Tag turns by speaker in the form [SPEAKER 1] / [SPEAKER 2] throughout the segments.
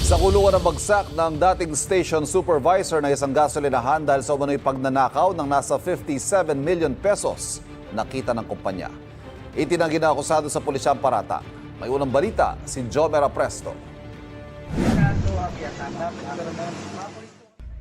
[SPEAKER 1] Sa kulungan ng bagsak ng dating station supervisor na isang gasolinahan dahil sa umano'y pagnanakaw ng nasa 57 million pesos, nakita ng kumpanya. Itinanggi na akusado sa pulisyang paratang. May unang balita, si Jomer Apresto.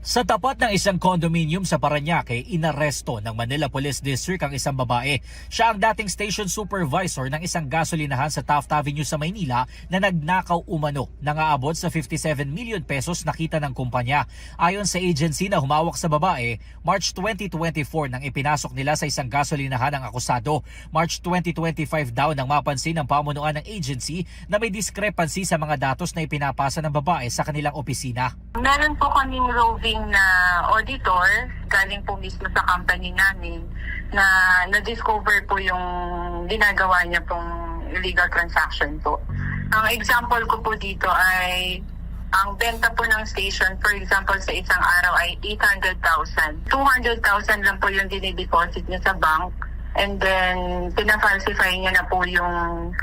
[SPEAKER 2] Sa tapat ng isang condominium sa Parañaque, inaresto ng Manila Police District ang isang babae. Siya ang dating station supervisor ng isang gasolinahan sa Taft Avenue sa Maynila na nagnakaw umano. Nangaabot sa 57 million pesos nakita ng kumpanya. Ayon sa agency na humawak sa babae, March 2024 nang ipinasok nila sa isang gasolinahan ang akusado. March 2025 daw nang mapansin ng pamunuan ng agency na may discrepancy sa mga datos na ipinapasa ng babae sa kanilang opisina.
[SPEAKER 3] Meron po kaming roving na auditor, galing po mismo sa company namin, na na-discover po yung ginagawa niya pong illegal transaction po. Ang example ko po dito ay ang benta po ng station, for example, sa isang araw ay 800,000. 200,000 lang po yung dinideposit niya sa bank, and then pinafalsify niya na po yung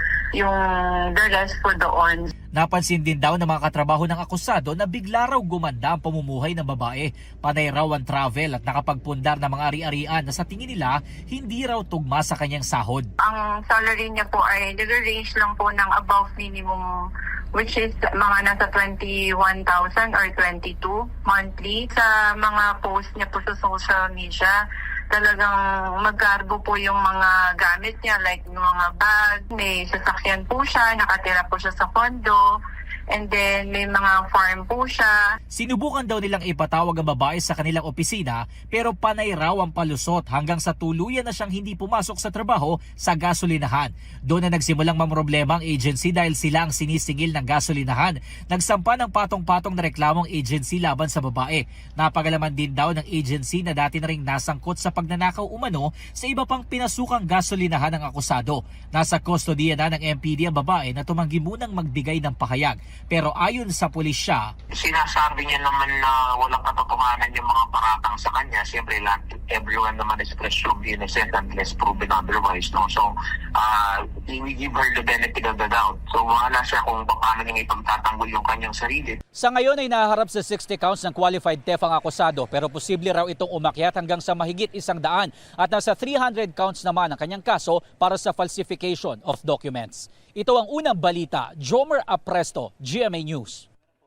[SPEAKER 3] the rest po doon.
[SPEAKER 2] Napansin din daw ng mga katrabaho ng akusado na bigla raw gumanda ang pamumuhay ng babae. Panay raw ang travel at nakapagpundar ng mga ari-arian na sa tingin nila hindi raw tugma sa kanyang sahod.
[SPEAKER 3] Ang salary niya po ay nag-range lang po ng above minimum, which is mga nasa 21,000 or 22 monthly. Sa mga post niya po sa social media, talagang magkargo po yung mga gamit niya, like yung mga bag, may sasakyan po siya, nakatira po siya sa condo, and then may mga farm po siya.
[SPEAKER 2] Sinubukan daw nilang ipatawag ang babae sa kanilang opisina pero panay raw ang palusot hanggang sa tuluyan na siyang hindi pumasok sa trabaho sa gasolinahan. Doon na nagsimulang mamroblema ang agency dahil sila ang sinisingil ng gasolinahan. Nagsampa ng patong-patong na reklamong agency laban sa babae. Napagalaman din daw ng agency na dati na ring nasangkot sa pagnanakaw umano sa iba pang pinasukang gasolinahan ng akusado. Nasa kustodiya na ng MPD ang babae na tumanggi munang magbigay ng pahayag. Pero ayon sa pulisya,
[SPEAKER 4] sinasabi niya naman na walang katotohanan yung mga paratang sa kanya. Siyempre, everyone naman is presumed innocent unless proven otherwise. No? So, we give her the benefit of the doubt. So, wala siya kung paano niya ipagtatanggol yung kanyang sarili.
[SPEAKER 2] sa ngayon ay nahaharap sa 60 counts ng qualified theft ang akusado pero posible raw itong umakyat hanggang sa mahigit 100 at nasa 300 counts naman ang kanyang kaso para sa falsification of documents. Ito ang unang balita. Jomer Apresto, GMA News.